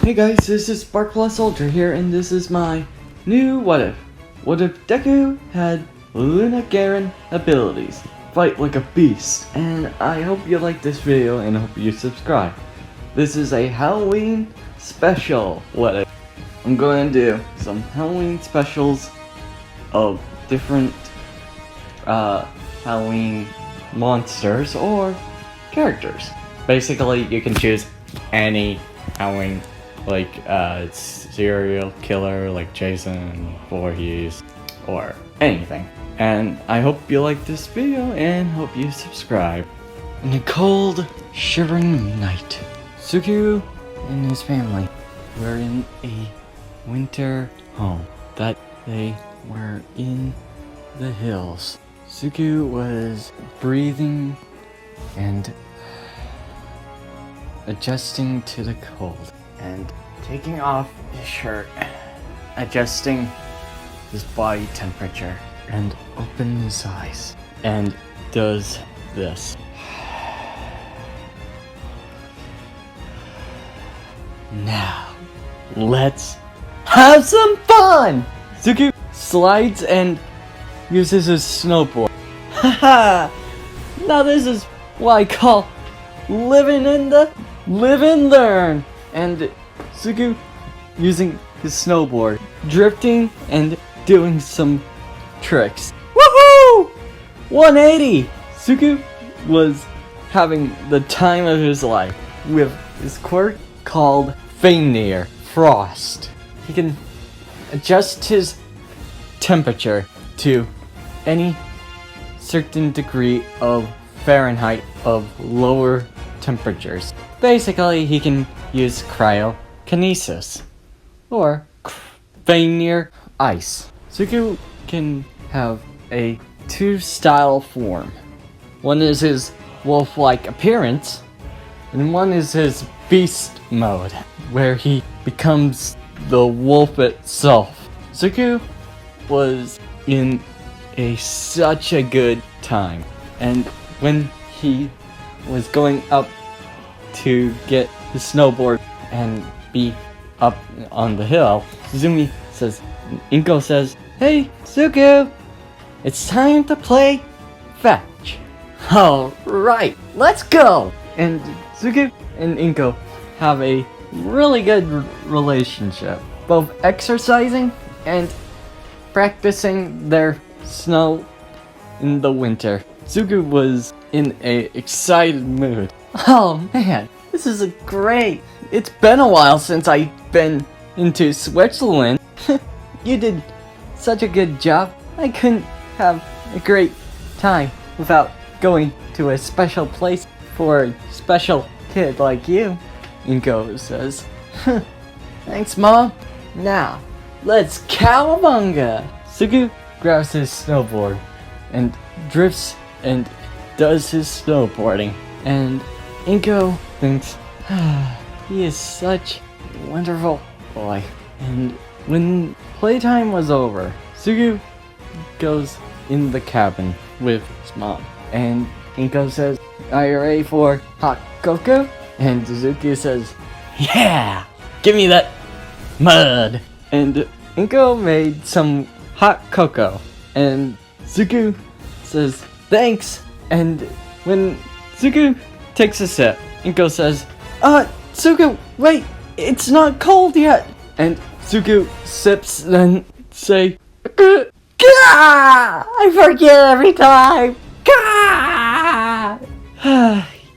Hey guys, this is Spark Plus Ultra here, and this is my new What If. What if Deku had Lunagaron abilities? Fight like a beast. And I hope you like this video and hope you subscribe. This is a Halloween special What If. I'm going to do some Halloween specials of different Halloween monsters or characters. Basically, you can choose any Halloween, like serial killer like Jason, Voorhees, or anything. And I hope you like this video and hope you subscribe. In a cold, shivering night, Suku and his family were in a winter home that they were in the hills. Suku was breathing and adjusting to the cold and taking off his shirt, adjusting his body temperature, and open his eyes and does this. Now, let's have some fun! Suku slides and uses his snowboard. Haha! Now this is what I call living in the live and learn. And Suku using his snowboard, drifting and doing some tricks. Woohoo! 180! Suku was having the time of his life with his quirk called Fenrir Frost. He can adjust his temperature to any certain degree of Fahrenheit of lower temperatures. Basically, he can use cryokinesis or Fenrir ice. Suku can have a two-style form. One is his wolf-like appearance, and one is his beast mode, where he becomes the wolf itself. Suku was in such a good time, and when he was going up to get his snowboard and be up on the hill, Inko says, "Hey, Suku, it's time to play fetch." Alright, let's go! And Suku and Inko have a really good relationship, both exercising and practicing their snow in the winter. Suku was in a excited mood. Oh man, this is great! It's been a while since I've been into Switzerland. You did such a good job. I couldn't have a great time without going to a special place for a special kid like you, Inko says. Thanks, Mom. Now, let's cowabunga! Suku grabs his snowboard and drifts and does his snowboarding. And Inko thinks, he is such a wonderful boy. And when playtime was over, Suku goes in the cabin with his mom. And Inko says, "Are you ready for hot cocoa?" And Suzuki says, "Yeah! Give me that mud!" And Inko made some hot cocoa. And Suku says, "Thanks!" And when Suku takes a sip, Inko says, Suku, wait! It's not cold yet!" And Suku sips, then say, "Gah! I forget every time! Gah!"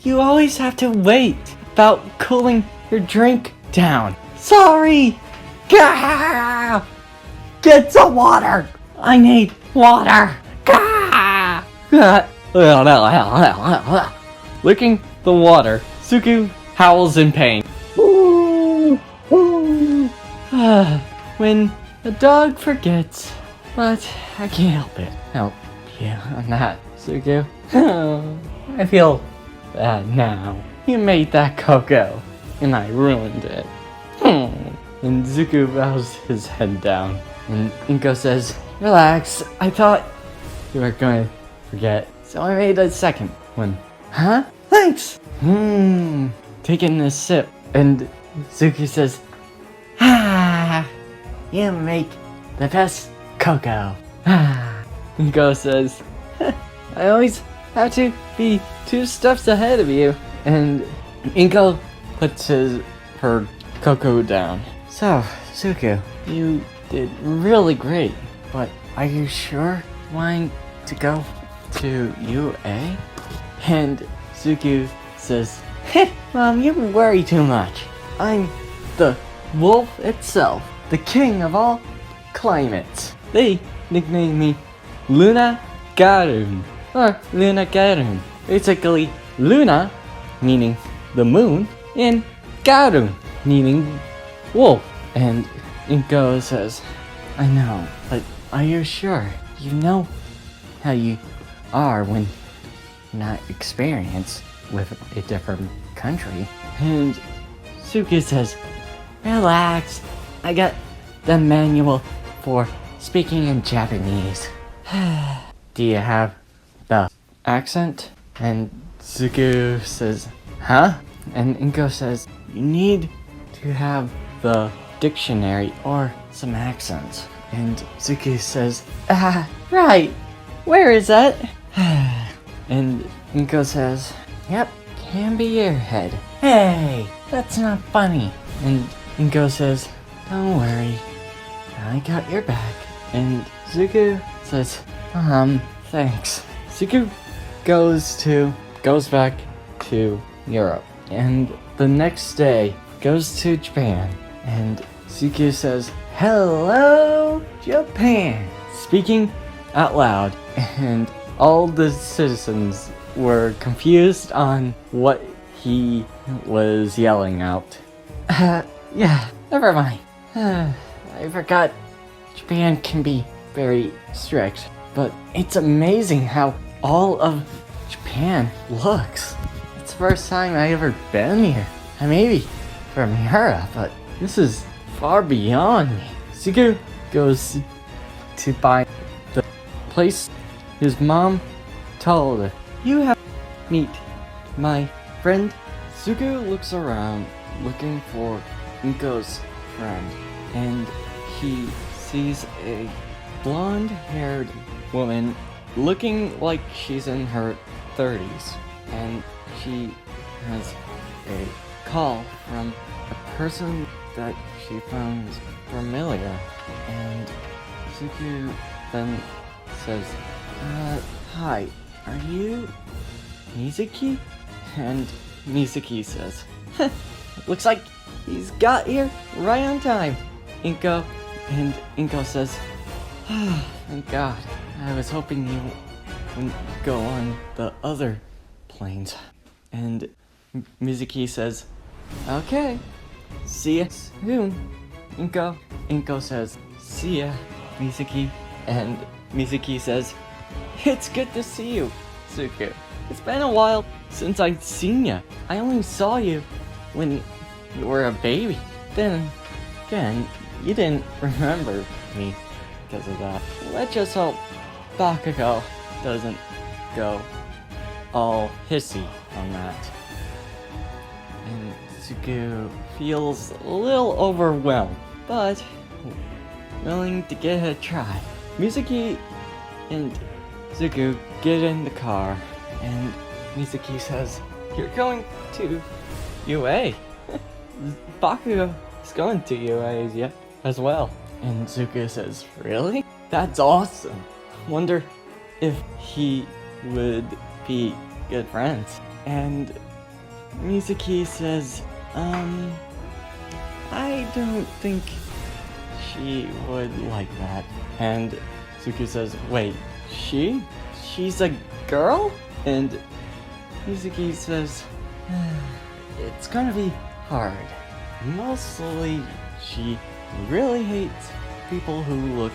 You always have to wait about cooling your drink down. Sorry! Gah! Get some water! I need water! Gah! Licking the water, Suku howls in pain. When a dog forgets, but I can't help it. Help you on that, Suku. I feel bad now. You made that cocoa, and I ruined it. And Suku bows his head down, and Inko says, "Relax, I thought you were going to forget, so I made a second one." Huh? Thanks! Taking a sip, and Suki says, you make the best cocoa. Inko says, I always have to be 2 steps ahead of you. And Inko puts her cocoa down. So, Suku, you did really great, but are you sure you want to go to UA? And Suku says, Mom, you worry too much. I'm the wolf itself, the king of all climates. They nicknamed me Lunagaron, or Lunagaron. Basically, Luna, meaning the moon, and Garun, meaning wolf. And Inko says, I know, but are you sure? You know how you are when you're not experienced with a different country. And Suki says, relax, I got the manual for speaking in Japanese. Do you have the accent? And Suku says, huh? And Inko says, you need to have the dictionary or some accents. And Suki says, right, where is that? And Inko says, yep, can be your head. Hey, that's not funny. And Inko says, don't worry, I got your back. And Suku says, thanks. Suku goes back to Europe, and the next day goes to Japan, and Suku says, hello, Japan, speaking out loud, and all the citizens were confused on what he was yelling out. Yeah, never mind. I forgot Japan can be very strict, but it's amazing how all of Japan looks. It's the first time I ever been here. I may be from Europe, but this is far beyond me. Sugu goes to buy the place his mom told her. You have to meet my friend. Sugu looks around looking for Inko's friend, and he sees a blonde-haired woman looking like she's in her 30s, and she has a call from a person that she finds familiar, and Suku then says, hi, are you Mizuki? And Mizuki says, looks like he's got here right on time, Inko. And Inko says, thank God, I was hoping you wouldn't go on the other planes. And Mizuki says, okay, see ya soon, Inko. Inko says, see ya, Mizuki. And Mizuki says, it's good to see you, Suku. It's been a while since I've seen you. I only saw you when you were a baby. Then again, you didn't remember me because of that. Let's just hope Bakugo doesn't go all hissy on that. And Suku feels a little overwhelmed, but willing to give it a try. Mizuki and Suku get in the car, and Mizuki says, you're going to UA. Bakugo is going to UA as well. And Suku says, really? That's awesome. Wonder if he would be good friends. And Mizuki says, I don't think she would like that. And Suku says, wait, she's a girl? And Mizuki says, it's gonna be hard. Mostly, she really hates people who look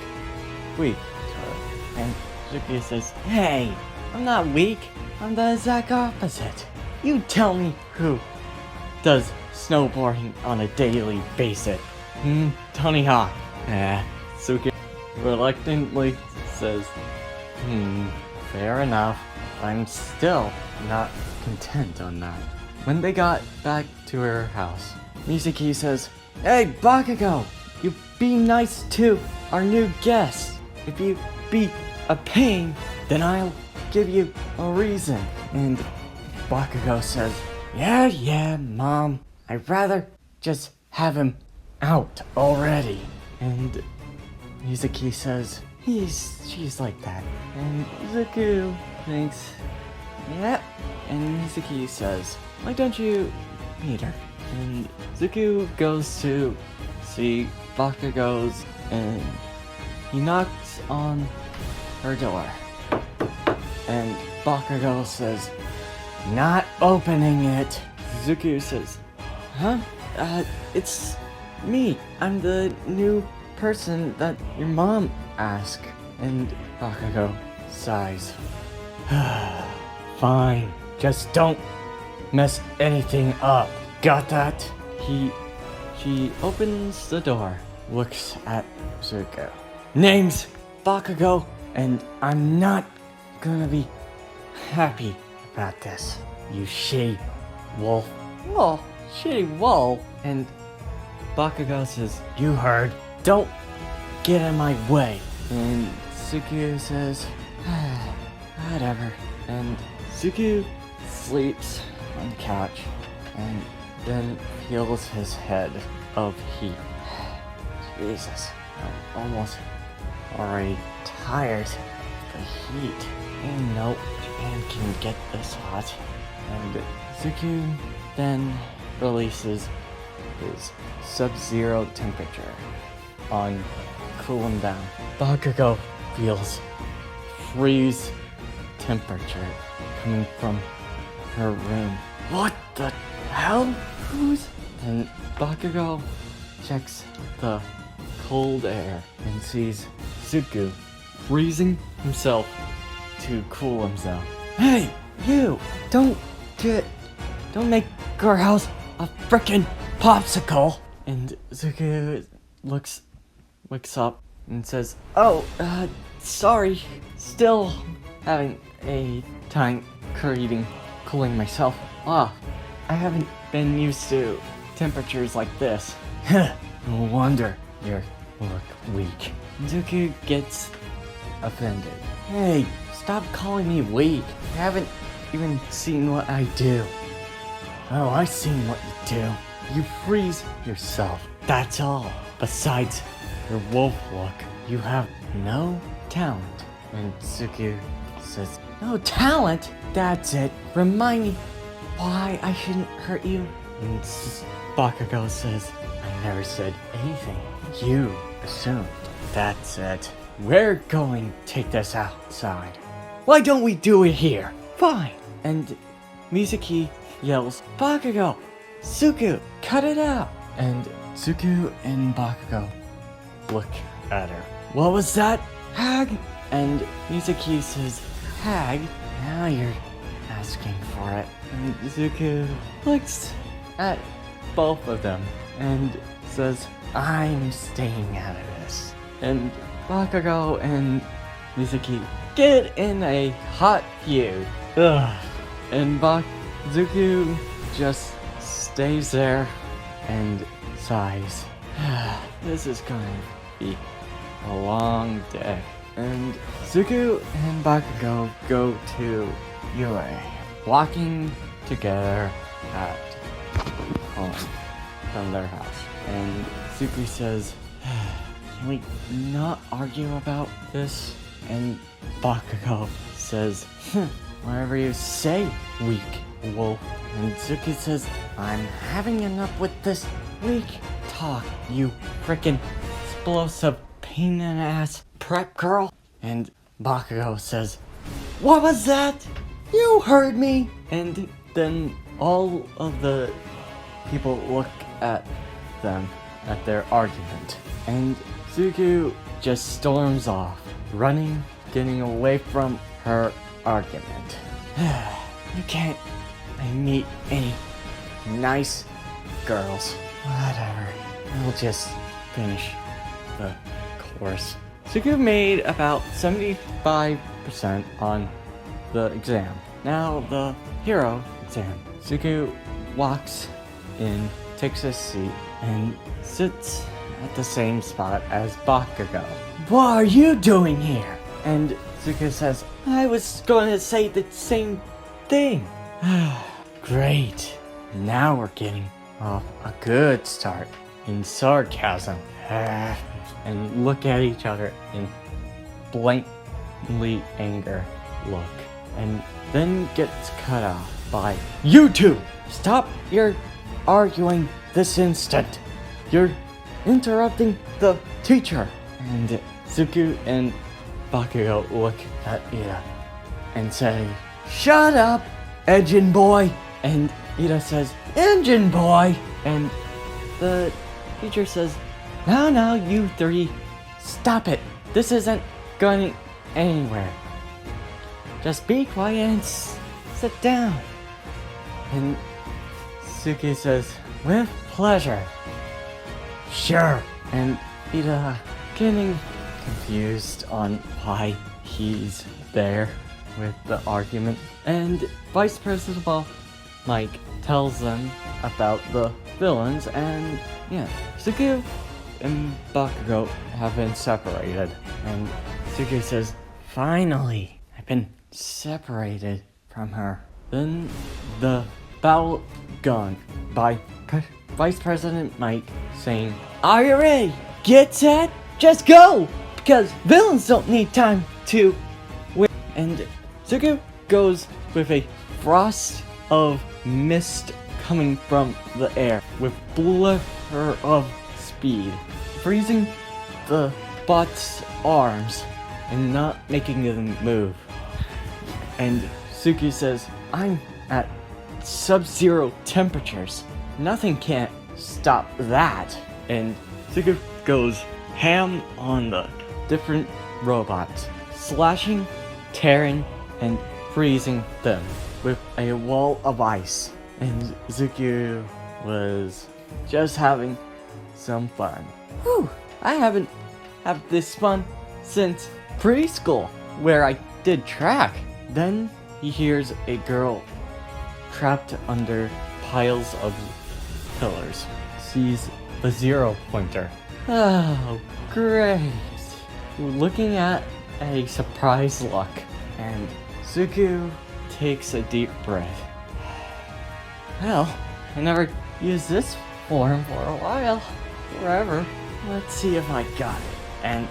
weak to her. And Suki says, hey, I'm not weak. I'm the exact opposite. You tell me who does snowboarding on a daily basis. Tony Hawk. Suki reluctantly says, fair enough. I'm still not content on that. When they got back to her house, Mizuki says, hey, Bakugo! You be nice to our new guests. If you be a pain, then I'll give you a reason. And Bakugo says, yeah, Mom. I'd rather just have him out already. And Mizuki says, she's like that. And Zuku thinks, yep. And Mizuki says, why don't you meet her? And Zuku goes to see Bakugo's, and he knocks on her door. And Bakugo says, not opening it. Zuku says, huh? It's me. I'm the new person that your mom asked. And Bakugo sighs. Fine. Just don't mess anything up. Got that? She opens the door, looks at Zuko. Name's Bakugo, and I'm not gonna be happy about this. You shitty wolf. Oh, shitty wolf. And Bakugo says, you heard. Don't get in my way. And Zuko says, whatever. And Zuko sleeps on the couch and then feels his head of heat. Jesus, I'm almost already tired of the heat. Ain't no Japan can get this hot. And Zuko then releases his sub-zero temperature on cool him down. Bakugo feels freeze temperature coming from her room. What the hell? Who's? And Bakugo checks the cold air and sees Zuko freezing himself to cool himself. Hey, you! Don't make our house a frickin' popsicle! And Zuko wakes up and says, oh, sorry. Still having a time cooling myself off. I haven't been used to temperatures like this. No wonder you look weak. Zuko gets offended. Hey, stop calling me weak. You haven't even seen what I do. Oh, I've seen what you do. You freeze yourself. That's all. Besides your wolf look, you have no talent. And Zuko says, no talent? That's it. Remind me why I shouldn't hurt you. And Bakugo says, I never said anything. You assumed. That's it. We're going to take this outside. Why don't we do it here? Fine. And Mizuki yells, Bakugo! Zuko, cut it out! And Zuko and Bakugo look at her. What was that? Hag? And Mizuki says, Hag? Now you're asking for it. And Zuko looks at both of them and says, I'm staying out of this. And Bakugo and Mizuki get in a hot feud. Ugh. And Zuko just stays there and sighs. This is going to be a long day. And Zuko and Bakugo go to UA, walking together at home from their house. And Zuko says, can we not argue about this? And Bakugo says, whatever you say, weak wolf. And Zuko says, I'm having enough with this weak talk, you frickin' explosive pain in the ass prep girl. And Bakugo says, what was that? You heard me. And then all of the people look at them, at their argument. And Zuko just storms off, running, getting away from her argument. You can't meet any nice girls. Whatever. We'll just finish the course. Zuko made about 75% on the exam. Now the hero exam. Zuko walks in, takes a seat, and sits at the same spot as Bakugo. What are you doing here? And Zuko says, I was going to say the same thing. Great. Now we're getting off a good start in sarcasm. And look at each other in blankly anger look. And then gets cut off by, you two! Stop your arguing this instant. You're interrupting the teacher. And Zuko and Bakugo look at Ida and say, shut up, engine boy! And Ida says, engine boy! And the teacher says, no, you three, stop it. This isn't going anywhere. Just be quiet and sit down. And Suki says, with pleasure. Sure. And Ida getting confused on why he's there with the argument. And Vice Principal Mike tells them about the villains, and yeah, Suki and Bakugo have been separated. And Suki says, finally, I've been separated from her. Then the battle gun by Vice President Mike saying, are you ready? Get set, just go! Because villains don't need time to win. And Zuko goes with a frost of mist coming from the air with blur of speed, freezing the bot's arms and not making them move. And Suki says, I'm at sub-zero temperatures. Nothing can't stop that. And Suki goes ham on the different robots, slashing, tearing, and freezing them with a wall of ice. And Zuki was just having some fun. Whew, I haven't had this fun since preschool, where I did track. Then he hears a girl trapped under piles of pillars. Sees the 0 pointer. Oh, great. Looking at a surprised look, and Zuko takes a deep breath. Well, I never used this form for a while. Forever. Let's see if I got it. And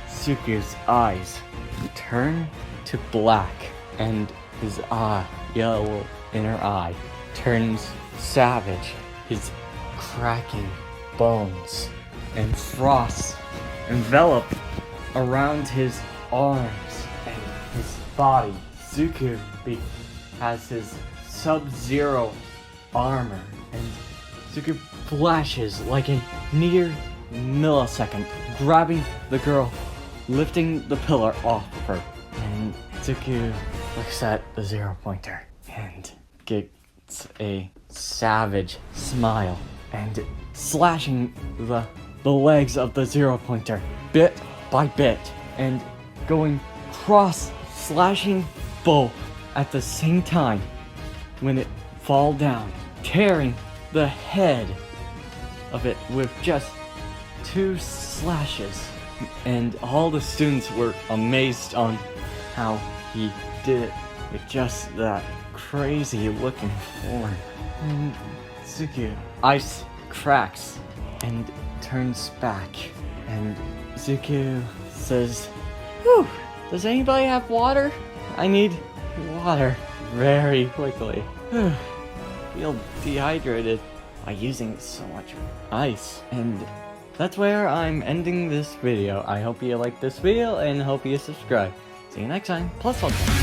Zuko's eyes turn to black, and his yellow inner eye turns savage. His cracking bones and frost envelop around his arms and his body. Zuko has his sub-zero armor, and Zuko flashes like a near millisecond, grabbing the girl, lifting the pillar off of her. And Zuko looks at the 0 pointer and gets a savage smile and slashing the legs of the 0 pointer bit by bit and going slashing both at the same time when it fall down, tearing the head of it with just 2 slashes. And all the students were amazed on how he did it with just that crazy looking form. And Zuko ice cracks and turns back, and Zuko says, whew, does anybody have water? I need water very quickly. Feel dehydrated by using so much ice. And that's where I'm ending this video. I hope you liked this video and hope you subscribe. See you next time. Plus 1.